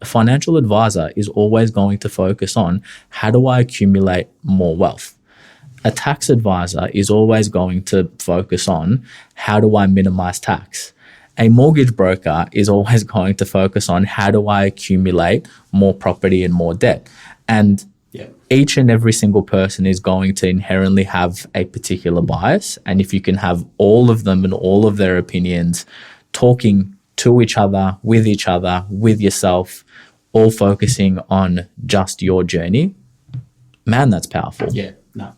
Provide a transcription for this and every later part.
A financial advisor is always going to focus on how do I accumulate more wealth. A tax advisor is always going to focus on how do I minimize tax. A mortgage broker is always going to focus on how do I accumulate more property and more debt. And each and every single person is going to inherently have a particular bias. And if you can have all of them and all of their opinions talking to each other, with yourself, all focusing on just your journey, man, that's powerful. Yeah, no.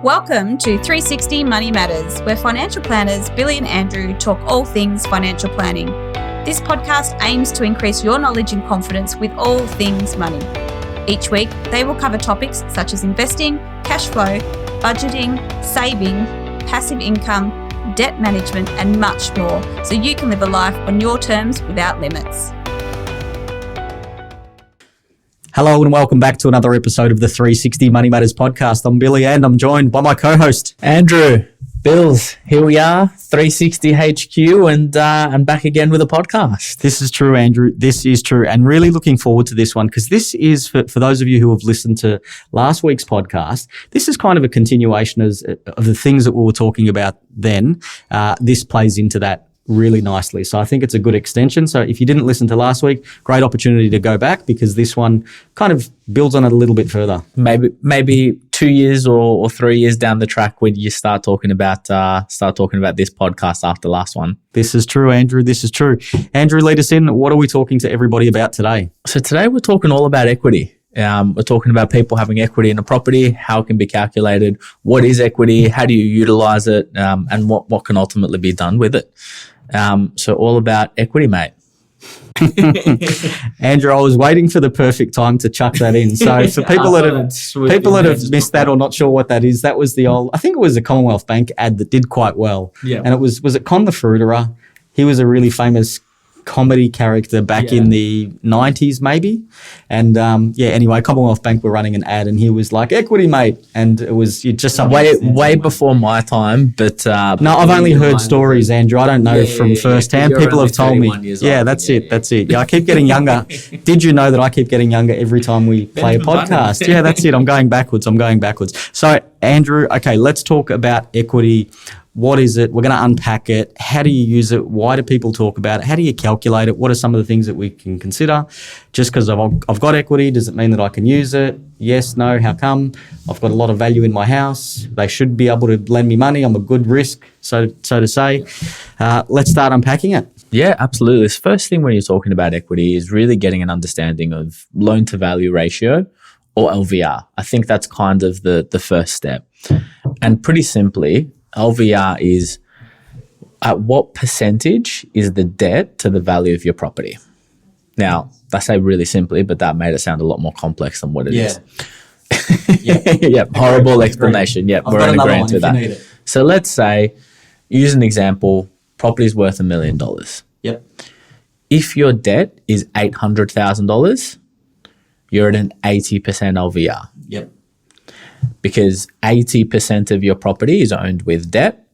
Welcome to 360 Money Matters, where financial planners Billy and Andrew talk all things financial planning. This podcast aims to increase your knowledge and confidence with all things money. Each week, they will cover topics such as investing, cash flow, budgeting, saving, passive income, debt management, and much more, so you can live a life on your terms without limits. Hello and welcome back to another episode of the 360 Money Matters podcast. I'm Billy and I'm joined by my co-host, Andrew. Bills, here we are, 360 HQ and back again with a podcast. This is true, Andrew. This is true. And really looking forward to this one because this is, for those of you who have listened to last week's podcast, this is kind of a continuation of the things that we were talking about then. This plays into that really nicely. So I think it's a good extension. So if you didn't listen to last week, great opportunity to go back because this one kind of builds on it a little bit further. Maybe 2 years or 3 years down the track when you start talking about this podcast after last one. This is true, Andrew. This is true. Andrew, lead us in. What are we talking to everybody about today? So today we're talking all about equity. We're talking about people having equity in a property, how it can be calculated, what is equity, how do you utilize it, and what can ultimately be done with it. So all about equity, mate. Andrew, I was waiting for the perfect time to chuck that in. So for people that have missed that or not sure what that is, that was I think it was a Commonwealth Bank ad that did quite well. Yeah. And it was it Con the Fruiterer? He was a really famous comedy character back in the 90s maybe. And anyway, Commonwealth Bank were running an ad and he was like, equity, mate. And it was just something way before my time, but no, I've only heard stories, Andrew. I don't know from firsthand. People have told me. Yeah, that's it. Yeah, I keep getting younger. Did you know that I keep getting younger every time we play a podcast? Yeah, that's it. I'm going backwards. So, Andrew, okay, let's talk about equity. What is it? We're going to unpack it. How do you use it? Why do people talk about it? How do you calculate it? What are some of the things that we can consider? Just because I've got equity, does it mean that I can use it? Yes, no, how come? I've got a lot of value in my house. They should be able to lend me money. I'm a good risk, so to say. Let's start unpacking it. Yeah, absolutely. The first thing when you're talking about equity is really getting an understanding of loan to value ratio or LVR. I think that's kind of the first step. And pretty simply, LVR is at what percentage is the debt to the value of your property. Now, I say really simply, but that made it sound a lot more complex than what it is. Yeah. Horrible explanation. Yeah, we're in agreement with that. So let's say, use an example, property is worth $1 million. Yep. If your debt is $800,000, you're at an 80% LVR. Yep. Because 80% of your property is owned with debt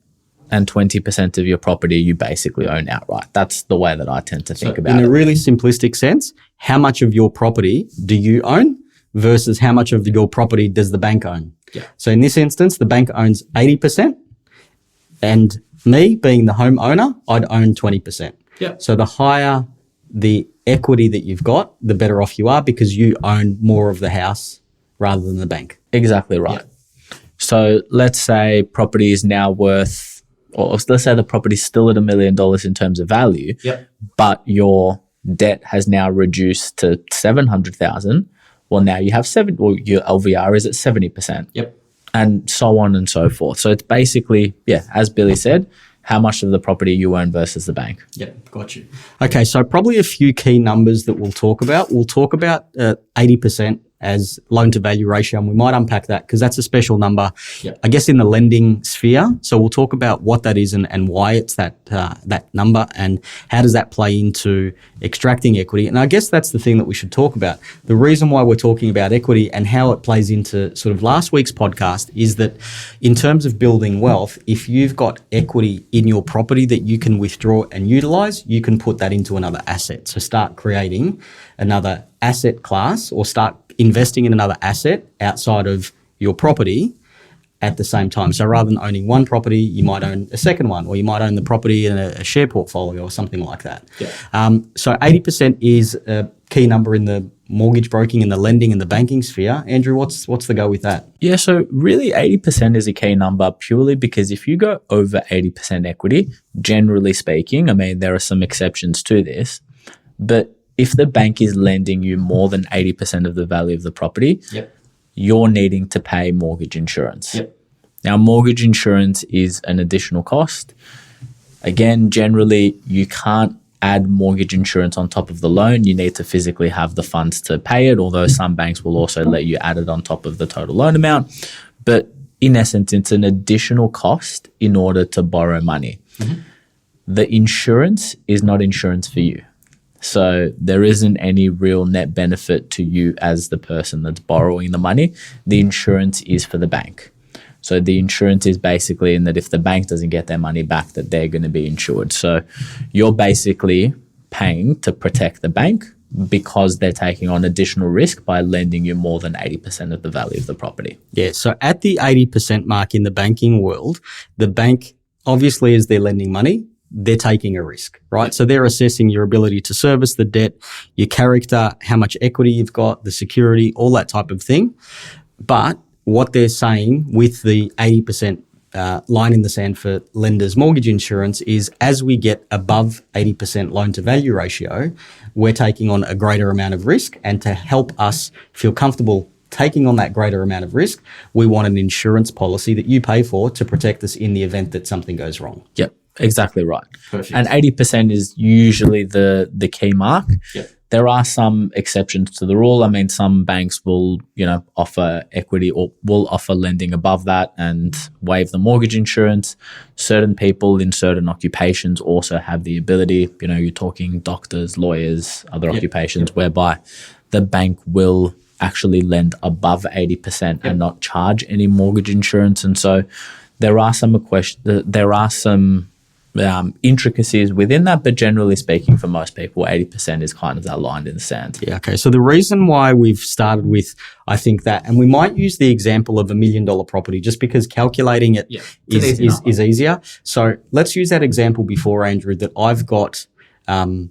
and 20% of your property you basically own outright. That's the way that I tend to think about it. In a really simplistic sense, how much of your property do you own versus how much of your property does the bank own? Yeah. So in this instance, the bank owns 80% and me being the homeowner, I'd own 20%. Yeah. So the higher the equity that you've got, the better off you are because you own more of the house rather than the bank. Exactly right. Yeah. So let's say property is now worth, or let's say the property is still at $1 million in terms of value, but your debt has now reduced to $700,000. Well, now you have your LVR is at 70%. Yep. And so on and so forth. So it's basically, as Billy said, how much of the property you own versus the bank. Yep, got you. Okay, so probably a few key numbers that we'll talk about. We'll talk about 80% as loan to value ratio, and we might unpack that because that's a special number, Yep. I guess, in the lending sphere. So we'll talk about what that is and why it's that number, and how does that play into extracting equity. And I guess that's the thing that we should talk about. The reason why we're talking about equity and how it plays into sort of last week's podcast is that in terms of building wealth, if you've got equity in your property that you can withdraw and utilize, you can put that into another asset. So start creating another asset class, or start investing in another asset outside of your property at the same time. So rather than owning one property, you might own a second one, or you might own the property in a share portfolio or something like that. Yeah. So 80% is a key number in the mortgage broking and the lending and the banking sphere. Andrew, what's the go with that? Yeah, so really 80% is a key number purely because if you go over 80% equity, generally speaking, I mean, there are some exceptions to this, but if the bank is lending you more than 80% of the value of the property, Yep. you're needing to pay mortgage insurance. Yep. Now, mortgage insurance is an additional cost. Again, generally, you can't add mortgage insurance on top of the loan. You need to physically have the funds to pay it, although some banks will also let you add it on top of the total loan amount. But in essence, it's an additional cost in order to borrow money. Mm-hmm. The insurance is not insurance for you. So there isn't any real net benefit to you as the person that's borrowing the money. The insurance is for the bank. So the insurance is basically in that if the bank doesn't get their money back, that they're going to be insured. So you're basically paying to protect the bank because they're taking on additional risk by lending you more than 80% of the value of the property. Yeah, so at the 80% mark in the banking world, the bank, obviously, as they're lending money, they're taking a risk, right? So they're assessing your ability to service the debt, your character, how much equity you've got, the security, all that type of thing. But what they're saying with the 80% line in the sand for lenders' mortgage insurance is as we get above 80% loan to value ratio, we're taking on a greater amount of risk. And to help us feel comfortable taking on that greater amount of risk, we want an insurance policy that you pay for to protect us in the event that something goes wrong. Yep, exactly right. Perfect. And 80% is usually the key mark. Yep. There are some exceptions to the rule. I mean, some banks will, offer equity or will offer lending above that and waive the mortgage insurance. Certain people in certain occupations also have the ability, you're talking doctors, lawyers, other occupations, whereby the bank will actually lend above 80% and not charge any mortgage insurance. And so there are some intricacies within that, but generally speaking, for most people, 80% is kind of that line in the sand. Yeah, okay. So the reason why we've started with, I think that, and we might use the example of $1 million property just because calculating it is easier. So let's use that example before, Andrew, that I've got, $1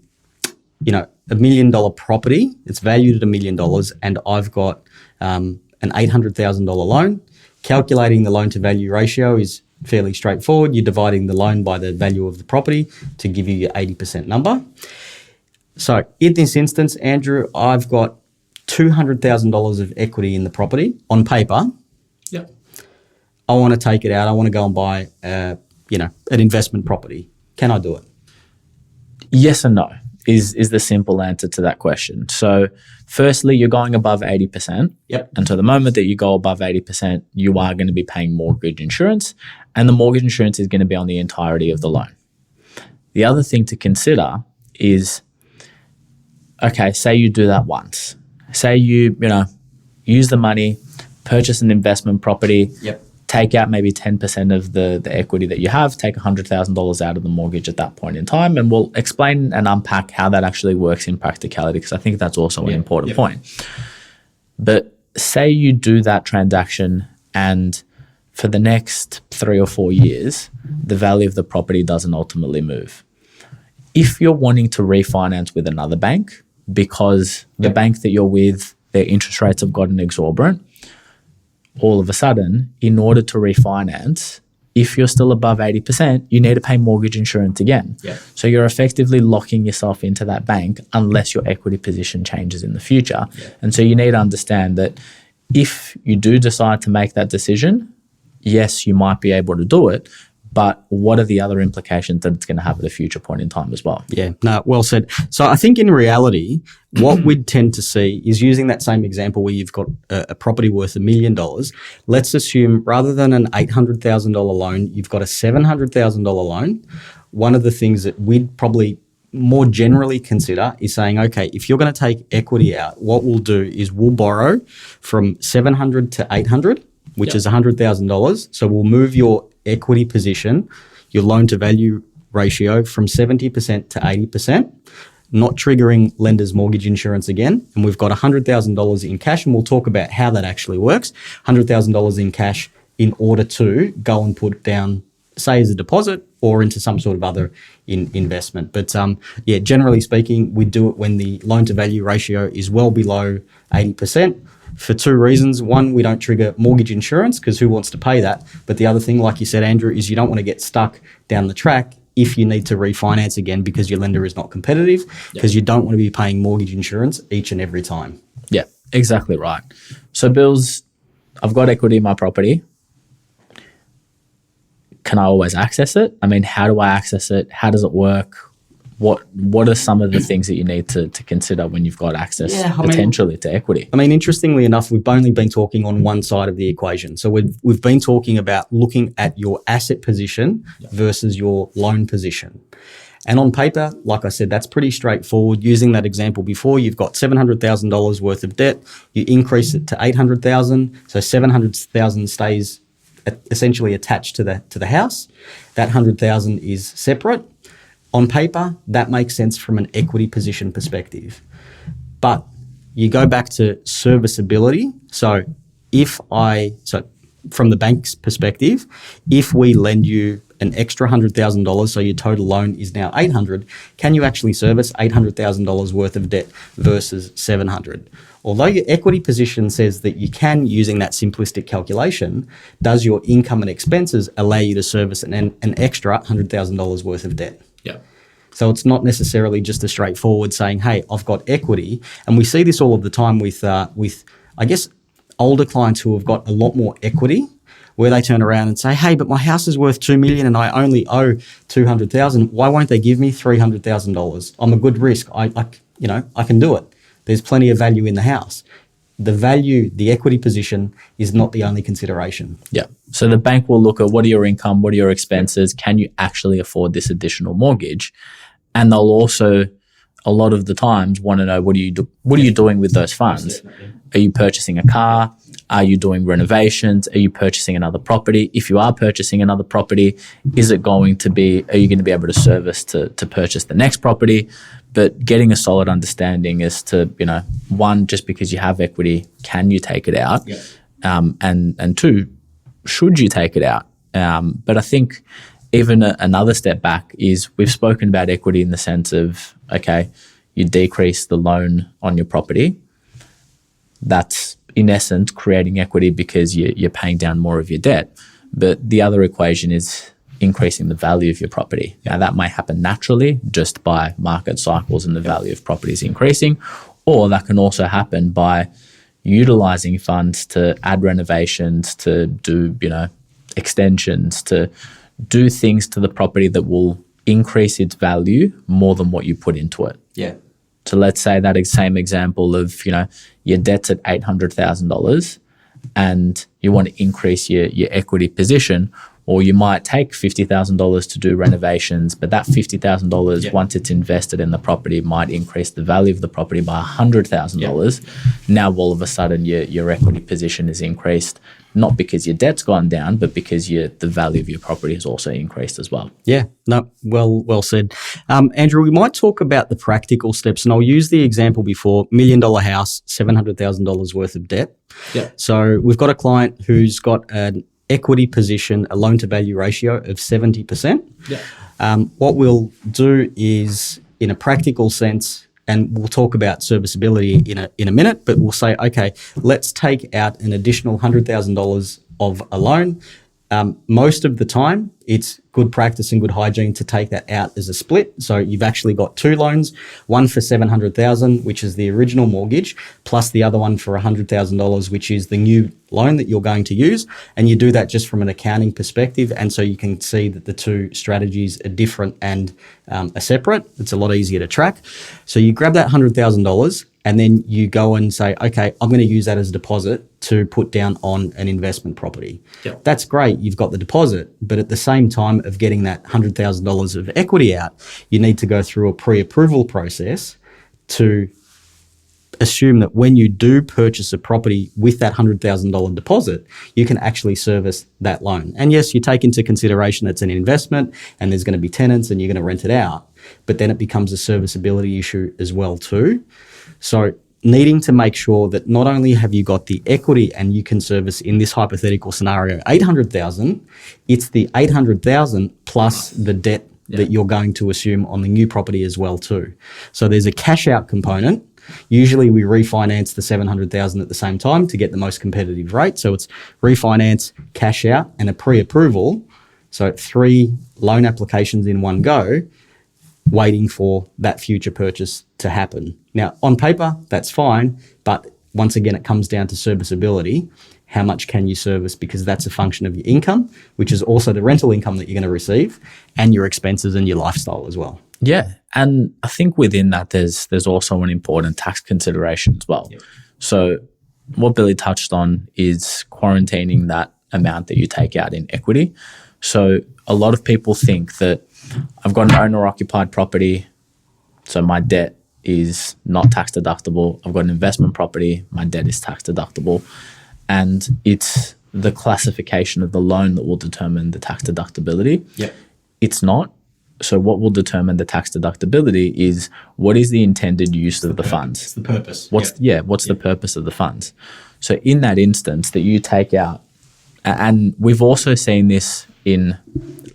million property. It's valued at $1 million, and I've got an $800,000 loan. Calculating the loan to value ratio is fairly straightforward. You're dividing the loan by the value of the property to give you your 80% number. So in this instance, Andrew, I've got $200,000 of equity in the property on paper. Yep. I want to take it out. I want to go and buy, an investment property. Can I do it? Yes and no is the simple answer to that question. So firstly, you're going above 80%. Yep. And so the moment that you go above 80%, you are going to be paying mortgage insurance, and the mortgage insurance is going to be on the entirety of the loan. The other thing to consider is, okay, say you do that once. Say you use the money, purchase an investment property, take out maybe 10% of the equity that you have, take $100,000 out of the mortgage at that point in time, and we'll explain and unpack how that actually works in practicality, because I think that's also an important point. But say you do that transaction and for the next 3 or 4 years, the value of the property doesn't ultimately move. If you're wanting to refinance with another bank because the bank that you're with, their interest rates have gotten exorbitant, all of a sudden, in order to refinance, if you're still above 80%, you need to pay mortgage insurance again. So you're effectively locking yourself into that bank unless your equity position changes in the future. And so you need to understand that if you do decide to make that decision, yes, you might be able to do it, but what are the other implications that it's going to have at a future point in time as well? Yeah, no, well said. So I think in reality, what we'd tend to see is using that same example where you've got a property worth $1 million. Let's assume rather than an $800,000 loan, you've got a $700,000 loan. One of the things that we'd probably more generally consider is saying, okay, if you're going to take equity out, what we'll do is we'll borrow from 700 to 800, which is $100,000. So we'll move your equity position, your loan to value ratio from 70% to 80%, not triggering lender's mortgage insurance again. And we've got $100,000 in cash, and we'll talk about how that actually works. $100,000 in cash in order to go and put down, say, as a deposit or into some sort of other investment. But generally speaking, we do it when the loan to value ratio is well below 80%. For two reasons. One, we don't trigger mortgage insurance because who wants to pay that? But the other thing, like you said, Andrew, is you don't want to get stuck down the track if you need to refinance again because your lender is not competitive, because you don't want to be paying mortgage insurance each and every time. Yeah, exactly right. So Bills, I've got equity in my property. Can I always access it? I mean, how do I access it? How does it work? What are some of the things that you need to consider when you've got access potentially to equity? I mean, interestingly enough, we've only been talking on one side of the equation. So we've been talking about looking at your asset position versus your loan position. And on paper, like I said, that's pretty straightforward. Using that example before, you've got $700,000 worth of debt. You increase it to $800,000. So $700,000 stays essentially attached to the house. That $100,000 is separate. On paper, that makes sense from an equity position perspective. But you go back to serviceability. So from the bank's perspective, if we lend you an extra $100,000, so your total loan is now $800,000, can you actually service $800,000 worth of debt versus $700,000? Although your equity position says that you can, using that simplistic calculation, does your income and expenses allow you to service an extra $100,000 worth of debt? Yeah. So it's not necessarily just a straightforward saying, hey, I've got equity. And we see this all of the time with I guess, older clients who have got a lot more equity, where they turn around and say, hey, but my house is worth $2 million and I only owe $200,000. Why won't they give me $300,000? I'm a good risk. I can do it. There's plenty of value in the house. The equity position is not the only consideration. Yeah. So the bank will look at what are your income, what are your expenses, can you actually afford this additional mortgage? And they'll also, a lot of the times, want to know what are you doing with those funds? Are you purchasing a car? Are you doing renovations? Are you purchasing another property? If you are purchasing another property, are you going to be able to service to purchase the next property? But getting a solid understanding as to, one, just because you have equity, can you take it out? Yeah. And two, should you take it out? But I think even another step back is we've spoken about equity in the sense of, okay, you decrease the loan on your property. That's in essence creating equity because you're paying down more of your debt. But the other equation is increasing the value of your property. Now that might happen naturally just by market cycles and the value of properties increasing, or that can also happen by utilizing funds to add renovations, to do, extensions, to do things to the property that will increase its value more than what you put into it. Yeah. So let's say that same example of, your debt's at $800,000 and you want to increase your equity position, or you might take $50,000 to do renovations, but that $50,000, once it's invested in the property, might increase the value of the property by $100,000. Now, all of a sudden, your equity position is increased, not because your debt's gone down, but because the value of your property has also increased as well. Yeah, no, well said. Andrew, we might talk about the practical steps, and I'll use the example before, $1 million house, $700,000 worth of debt. Yeah. So we've got a client who's got an equity position, a loan to value ratio of 70%. Yeah. What we'll do is, in a practical sense, and we'll talk about serviceability in a minute, but we'll say, okay, let's take out an additional $100,000 of a loan. Most of the time, it's good practice and good hygiene to take that out as a split. So you've actually got two loans, one for $700,000, which is the original mortgage, plus the other one for $100,000, which is the new loan that you're going to use. And you do that just from an accounting perspective. And so you can see that the two strategies are different and are separate. It's a lot easier to track. So you grab that $100,000 and then you go and say, okay, I'm going to use that as a deposit to put down on an investment property. Yep. That's great. You've got the deposit, but at the same time of getting that $100,000 of equity out, you need to go through a pre-approval process to assume that when you do purchase a property with that $100,000 deposit, you can actually service that loan. And yes, you take into consideration it's an investment and there's going to be tenants and you're going to rent it out, but then it becomes a serviceability issue as well too. So needing to make sure that not only have you got the equity and you can service in this hypothetical scenario $800,000, it's the $800,000 plus the debt that you're going to assume on the new property as well too. So there's a cash out component. Usually we refinance the $700,000 at the same time to get the most competitive rate. So it's refinance, cash out, and a pre-approval. So 3 loan applications in one go, waiting for that future purchase to happen. Now, on paper, that's fine, but once again, it comes down to serviceability. How much can you service? Because that's a function of your income, which is also the rental income that you're going to receive, and your expenses and your lifestyle as well. Yeah, and I think within that, there's also an important tax consideration as well. Yep. So what Billy touched on is quarantining that amount that you take out in equity. So a lot of people think that I've got an owner-occupied property, so my debt is not tax deductible. I've got an investment property, my debt is tax deductible. And it's the classification of the loan that will determine the tax deductibility. Yep. It's not. So what will determine the tax deductibility is what is the intended use of the funds. It's the purpose. What's the purpose of the funds? So in that instance that you take out, and we've also seen this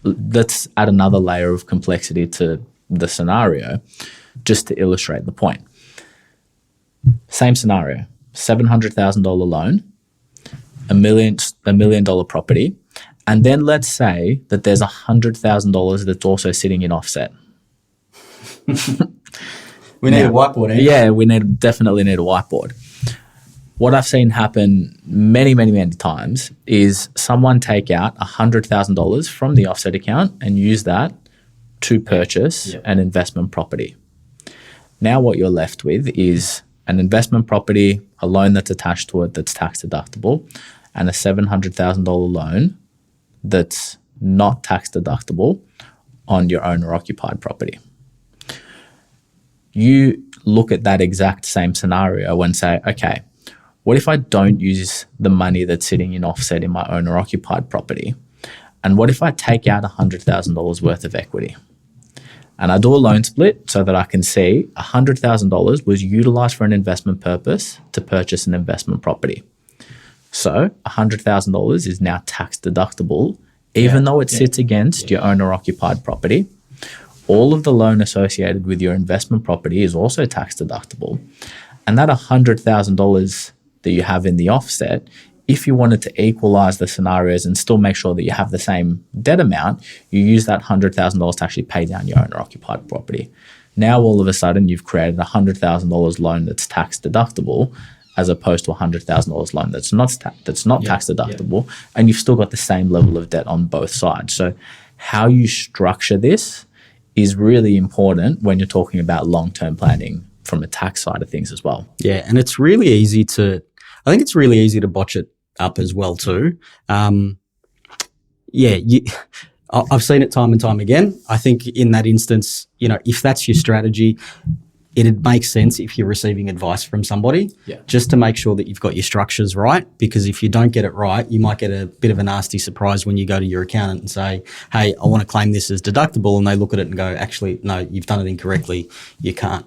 let's add another layer of complexity to the scenario just to illustrate the point. Same scenario, $700,000 loan, $1 million property, and then let's say that there's $100,000 that's also sitting in offset. We need a whiteboard, eh? Yeah, we definitely need a whiteboard. What I've seen happen many, many, many times is someone take out $100,000 from the offset account and use that to purchase an investment property. Now what you're left with is an investment property, a loan that's attached to it that's tax deductible, and a $700,000 loan that's not tax deductible on your owner-occupied property. You look at that exact same scenario and say, okay, what if I don't use the money that's sitting in offset in my owner-occupied property? And what if I take out $100,000 worth of equity? And I do a loan split so that I can see $100,000 was utilized for an investment purpose to purchase an investment property. So $100,000 is now tax deductible, even though it sits against your owner-occupied property. All of the loan associated with your investment property is also tax deductible. And that $100,000 that you have in the offset, if you wanted to equalize the scenarios and still make sure that you have the same debt amount, you use that $100,000 to actually pay down your owner-occupied property. Now, all of a sudden, you've created a $100,000 loan that's tax deductible as opposed to a $100,000 loan that's not tax deductible, and you've still got the same level of debt on both sides. So how you structure this is really important when you're talking about long-term planning from a tax side of things as well. Yeah, and it's really easy to botch it up as well too. I've seen it time and time again. I think in that instance, if that's your strategy, it'd make sense if you're receiving advice from somebody just to make sure that you've got your structures right, because if you don't get it right, you might get a bit of a nasty surprise when you go to your accountant and say, hey, I want to claim this as deductible, and they look at it and go, actually, no, you've done it incorrectly. You can't.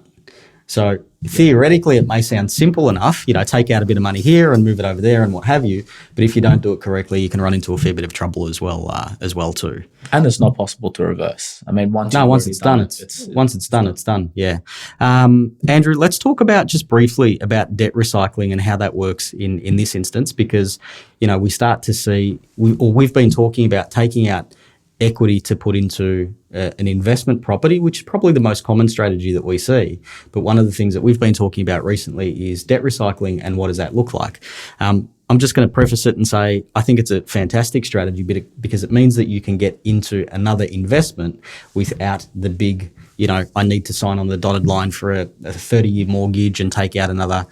So theoretically, it may sound simple enough, take out a bit of money here and move it over there and what have you. But if you don't do it correctly, you can run into a fair bit of trouble as well too. And it's not possible to reverse. I mean, once it's done, it's done. Yeah. Andrew, let's talk about just briefly about debt recycling and how that works in this instance, because, we start to see, we've been talking about taking out equity to put into an investment property, which is probably the most common strategy that we see. But one of the things that we've been talking about recently is debt recycling, and what does that look like? I'm just going to preface it and say I think it's a fantastic strategy because it means that you can get into another investment without the big, I need to sign on the dotted line for a 30-year mortgage and take out another,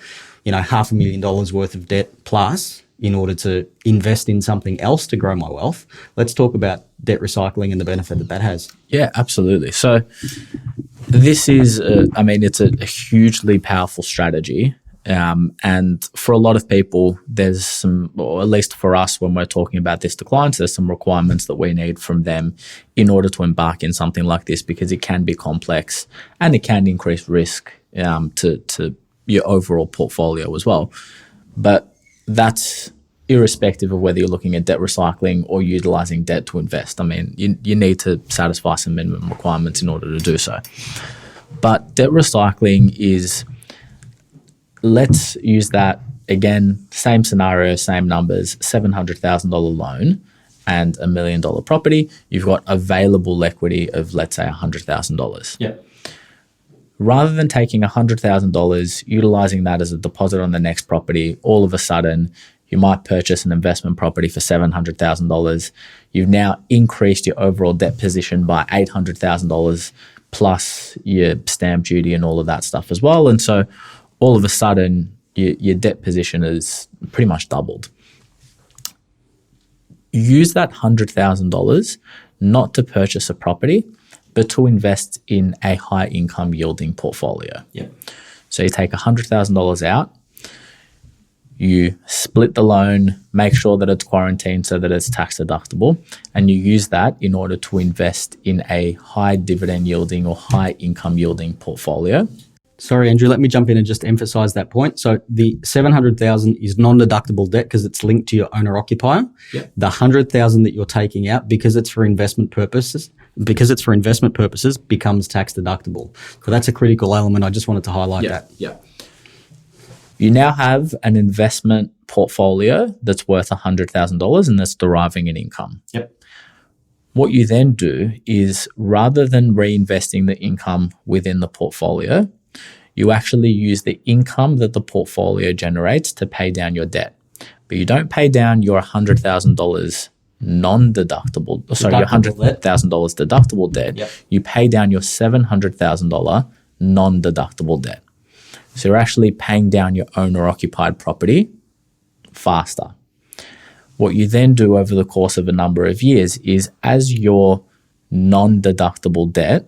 $500,000 worth of debt plus in order to invest in something else to grow my wealth. Let's talk about debt recycling and the benefit that has. Yeah, absolutely. So this is, it's a hugely powerful strategy. And for a lot of people, there's some, or at least for us, when we're talking about this to clients, there's some requirements that we need from them in order to embark in something like this, because it can be complex and it can increase risk to your overall portfolio as well. But that's irrespective of whether you're looking at debt recycling or utilizing debt to invest. I mean, you need to satisfy some minimum requirements in order to do so. But debt recycling is, let's use that again, same scenario, same numbers, $700,000 loan and $1 million property. You've got available equity of, let's say, $100,000. Yeah. Rather than taking $100,000, utilizing that as a deposit on the next property, all of a sudden you might purchase an investment property for $700,000. You've now increased your overall debt position by $800,000 plus your stamp duty and all of that stuff as well. And so all of a sudden your debt position is pretty much doubled. Use that $100,000 not to purchase a property, but to invest in a high income yielding portfolio. Yeah. So you take $100,000 out, you split the loan, make sure that it's quarantined so that it's tax deductible, and you use that in order to invest in a high dividend yielding or high income yielding portfolio. Sorry, Andrew, let me jump in and just emphasize that point. So the $700,000 is non-deductible debt because it's linked to your owner-occupier. Yep. The $100,000 that you're taking out because it's for investment purposes, becomes tax deductible. So that's a critical element. I just wanted to highlight that. Yeah. You now have an investment portfolio that's worth $100,000 and that's deriving an income. Yep. What you then do is, rather than reinvesting the income within the portfolio, you actually use the income that the portfolio generates to pay down your debt. But you don't pay down your $100,000 non-deductible, sorry, your $100,000 deductible debt. Yep. You pay down your $700,000 non-deductible debt. So you're actually paying down your owner-occupied property faster. What you then do over the course of a number of years is, as your non-deductible debt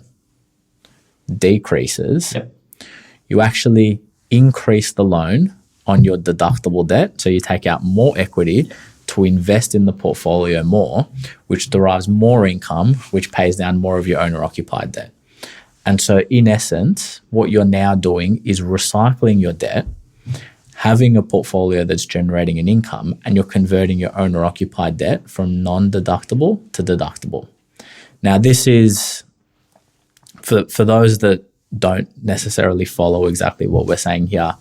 decreases, Yep. you actually increase the loan on your deductible debt. So you take out more equity to invest in the portfolio more, which derives more income, which pays down more of your owner-occupied debt. And so in essence, what you're now doing is recycling your debt, having a portfolio that's generating an income, and you're converting your owner-occupied debt from non-deductible to deductible. Now, this is, for those that don't necessarily follow exactly what we're saying here,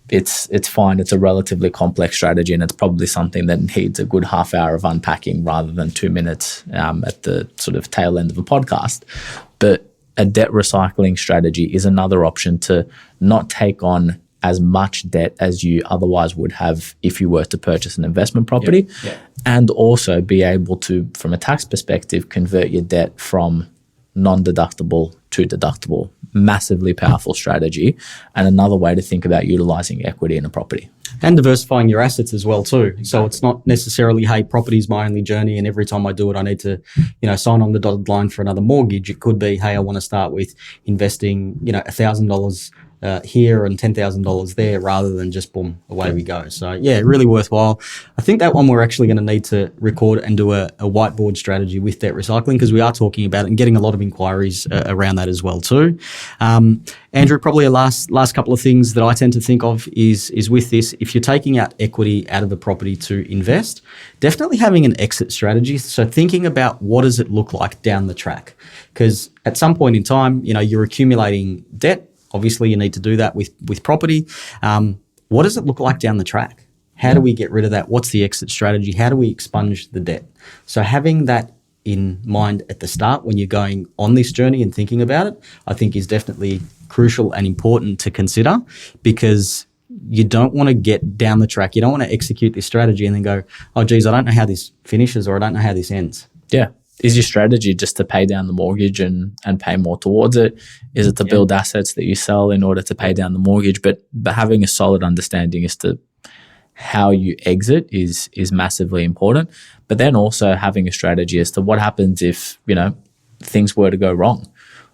it's fine. It's a relatively complex strategy, and it's probably something that needs a good half hour of unpacking rather than 2 minutes at the sort of tail end of a podcast. But a debt recycling strategy is another option to not take on as much debt as you otherwise would have if you were to purchase an investment property, and also be able to, from a tax perspective, convert your debt from non-deductible to deductible. Massively powerful strategy, and another way to think about utilizing equity in a property. And diversifying your assets as well too. Exactly. So it's not necessarily, hey, property is my only journey and every time I do it, I need to, sign on the dotted line for another mortgage. It could be, hey, I want to start with investing, $1,000 here and $10,000 there, rather than just boom, away we go. So yeah, really worthwhile. I think that one we're actually going to need to record and do a whiteboard strategy with debt recycling, because we are talking about it and getting a lot of inquiries around that as well too. Andrew, probably a last couple of things that I tend to think of is with this, if you're taking out equity out of a property to invest, definitely having an exit strategy. So thinking about what does it look like down the track, because at some point in time, you're accumulating debt. Obviously, you need to do that with property. What does it look like down the track? How do we get rid of that? What's the exit strategy? How do we expunge the debt? So having that in mind at the start when you're going on this journey and thinking about it, I think is definitely crucial and important to consider, because you don't want to get down the track. You don't want to execute this strategy and then go, oh, geez, I don't know how this finishes, or I don't know how this ends. Yeah. Is your strategy just to pay down the mortgage and pay more towards it? Is it to build assets that you sell in order to pay down the mortgage? But having a solid understanding as to how you exit is massively important. But then also having a strategy as to what happens if, things were to go wrong.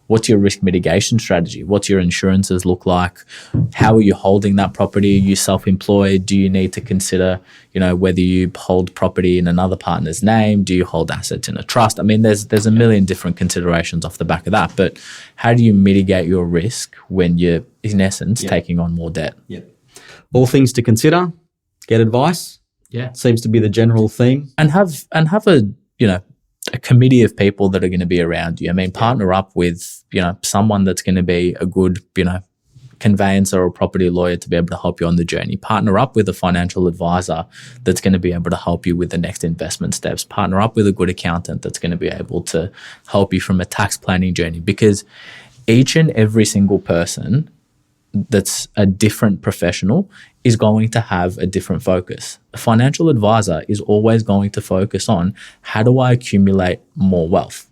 What's your risk mitigation strategy? What's your insurances look like? How are you holding that property? Are you self-employed? Do you need to consider, whether you hold property in another partner's name? Do you hold assets in a trust? I mean, there's a million different considerations off the back of that. But how do you mitigate your risk when you're, in essence, taking on more debt? Yep. All things to consider. Get advice. Yeah. Seems to be the general theme. And have a committee of people that are going to be around you. I mean, partner up with, someone that's going to be a good, conveyancer or property lawyer to be able to help you on the journey. Partner up with a financial advisor that's going to be able to help you with the next investment steps. Partner up with a good accountant that's going to be able to help you from a tax planning journey, because each and every single person that's a different professional is going to have a different focus. A financial advisor is always going to focus on, how do I accumulate more wealth?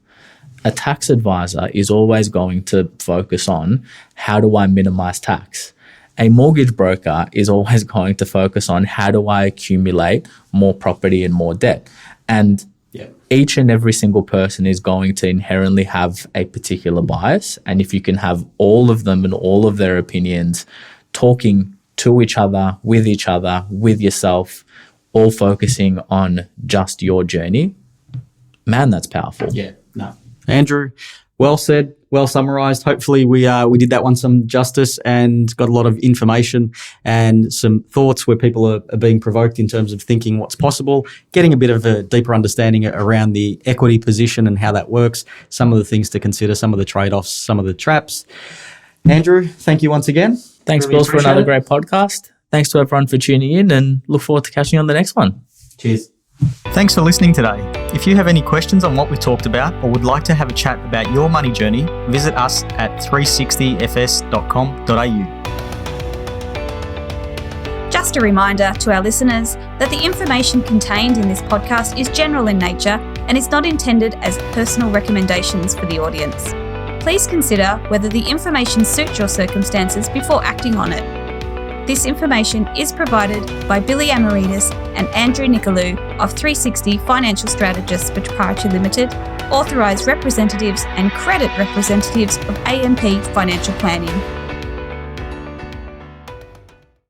A tax advisor is always going to focus on, how do I minimize tax? A mortgage broker is always going to focus on, how do I accumulate more property and more debt? And each and every single person is going to inherently have a particular bias. And if you can have all of them and all of their opinions talking to each other, with yourself, all focusing on just your journey, man, that's powerful. Yeah, no. Andrew, well said, well summarized. Hopefully we did that one some justice and got a lot of information and some thoughts where people are being provoked in terms of thinking what's possible, getting a bit of a deeper understanding around the equity position and how that works, some of the things to consider, some of the trade-offs, some of the traps. Andrew, thank you once again. Thanks, Bills, for another great podcast. Thanks to everyone for tuning in, and look forward to catching you on the next one. Cheers. Thanks for listening today. If you have any questions on what we talked about or would like to have a chat about your money journey, visit us at 360fs.com.au. Just a reminder to our listeners that the information contained in this podcast is general in nature and is not intended as personal recommendations for the audience. Please consider whether the information suits your circumstances before acting on it. This information is provided by Billy Amaritis and Andrew Nicolou of 360 Financial Strategists Proprietary Limited, authorised representatives and credit representatives of AMP Financial Planning.